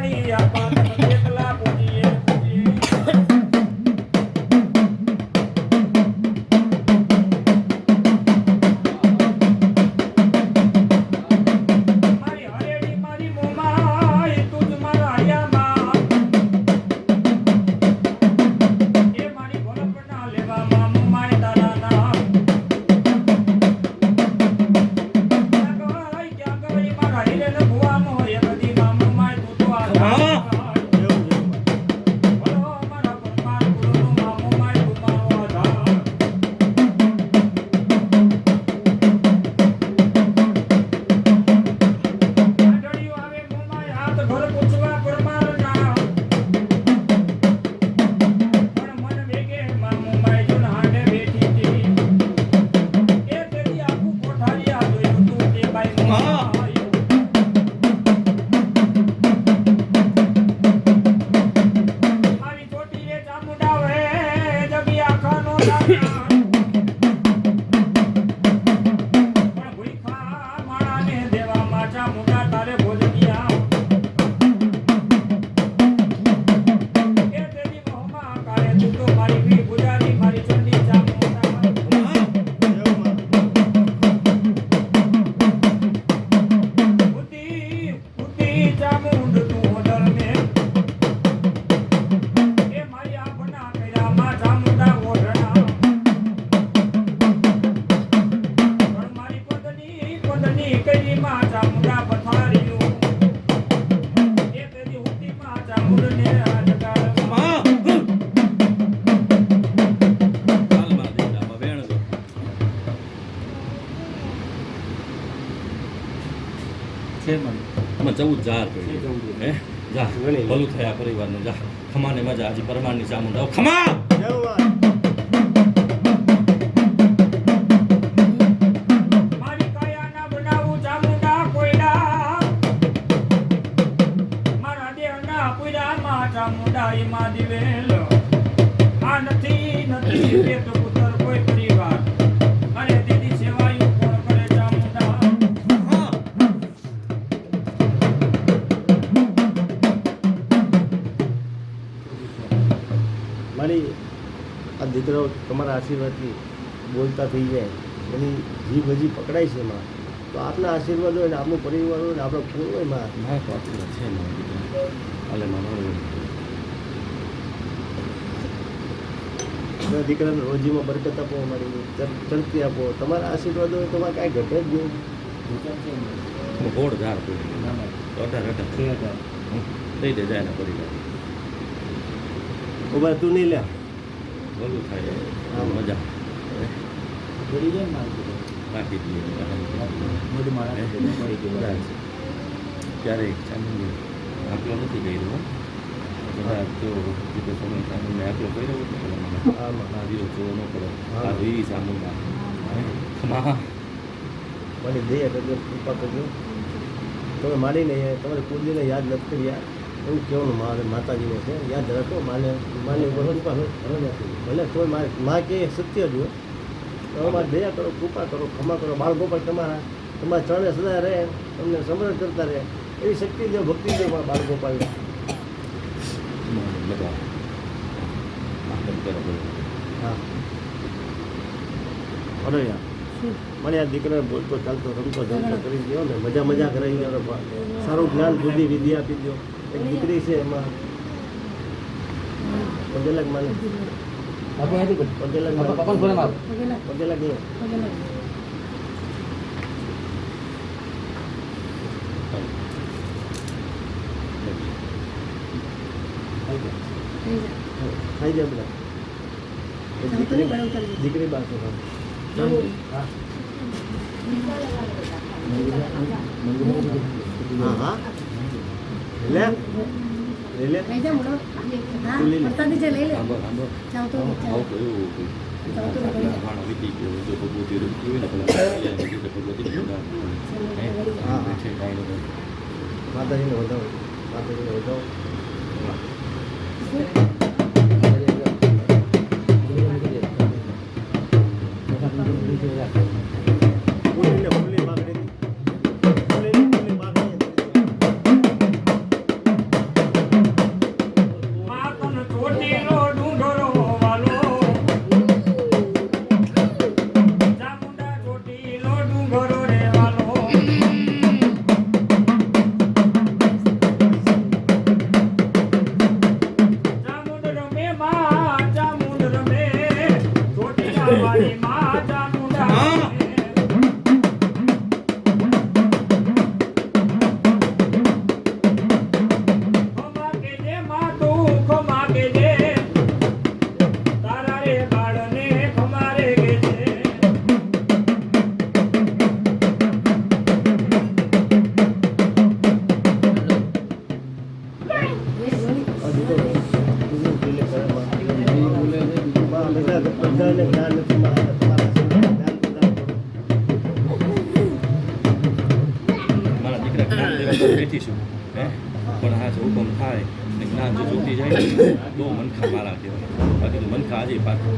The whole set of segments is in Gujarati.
મારી આ પાતળ એકલા પૂજીએ મારી હરેડી મારી મોમાય તું જ મારા હયામાં એ મારી ભોળપના લેવામાં મોમાય તારા નામ ક્યાં ગઈ મારા હીરે ને ભુવાનો એ બધી માં મોમાય તું તો આ જવું જાર હે જા ભલું થયા પરિવારનું જા ખમાને મજા હજી પરમારની ચામુંડા ખમા મારી કાયા ના બનાવું ચામુંડા કોયડા મારા દેવના પૂજામાં ચામુંડા એમાં દિવેલ આ નથી એ તો પુત્ર કોઈ પરિવાર અરે દીદી સેવાયું કોણ કરે ચામુંડા મારી આ દીકરો તમારા આશીર્વાદથી બોલતા થઈ જાય એની જીભ હજી પકડાય છે એમાં તો આપના આશીર્વાદ હોય ને આપણું પરિવાર હોય ને આપણો કુળ હોય માં ના તો આટલું છે ને અલે મારો દીકરાને રોજીમાં બરકત આપો અમારી ચડતી આપો તમારા આશીર્વાદ હોય તો કાંઈ ઘટે જ નહીં ગોળ ઝાડ પડી 18 દઈ દે જાય ને પરિવાર ઉભા તું નહીં લે બોલું થાય હા મજા પડી જાય ને કાઢી દઈએ મોઢું મારા પડી ગયું ક્યારેય ચાંદની આટલો નથી કર્યો બધા જો રીતે સમય ચાંદને આટલો કર્યો હતો મને આ દિવસ જોવો ન પડે આ વીરી ચાંદમાં મને દયા કરજો કૃપા કરજો તમે મારીને તમારે કુળદીને યાદ નથી કર્યા એવું કહેવાનું માતાજીને છે યાદ રાખો માની ઉપર કૃપા ભલે કોઈ માં કે સત્ય જુઓ તમે મારે દયા કરો કૃપા કરો ખમા કરો બાળગોપાલ તમારા ચરણે સદા રહે તમને સમરણ કરતા રહે એવી શક્તિ દો ભક્તિ દો બાળગોપાલ હા અરે મને આ દીકરાને બોલતો ચાલતો રમતો જમતો કરી દો ને મજા કરાવી દો સારું જ્ઞાન બુદ્ધિ વિદ્યા આપી દો એક દીકરી છે એમાં પગેલાક માને પગેલાક ખાઈ જાય બધા દીકરી પાસે હા લે લે માતાજીને વધાવો હે પણ આ જો હુકમ થાય ને જ્ઞાન જો ચોટી જાય ને બહુ મનખા મારા કહેવાય બાકી તો મનખા આજે પાછું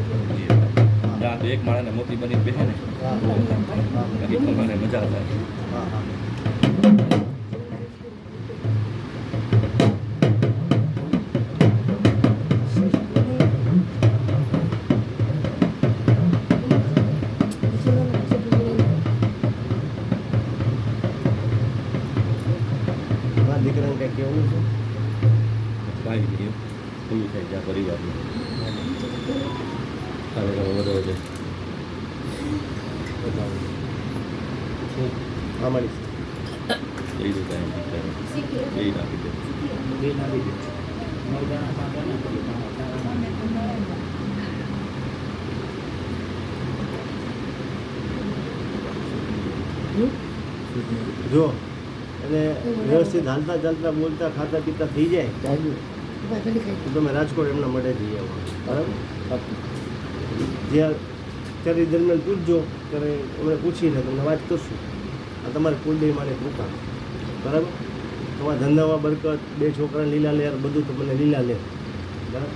આ તો એક માળાને મોતી બની બેસે ને બહુ બાકી તમારે મજા થાય હા હા મારા દીકરાને કંઈ કહેવું છે કાંઈ નહીં પૂરું થાય જ્યાં પરિવારનું હવે વધો વધે હા મળીશ લઈ દો કાંઈ દીકરા લઈ નાખી દે બે નાખી દે 9 જણા 5 જણા કરી જો એટલે વ્યવસ્થિત હાલતા ચાલતા બોલતા ખાતા પીતા થઈ જાય તો તમે રાજકોટ એમના માટે જઈ આવો બરાબર જ્યાં ત્યારે દરમિયાન પૂછજો ત્યારે એમણે પૂછીને તમને વાત કરશું આ તમારે કુલદેવીમાંની કૃપા બરાબર તમારા ધંધામાં બરકત 2 છોકરાને લીલા લેર બધું તમને લીલા લે બરાબર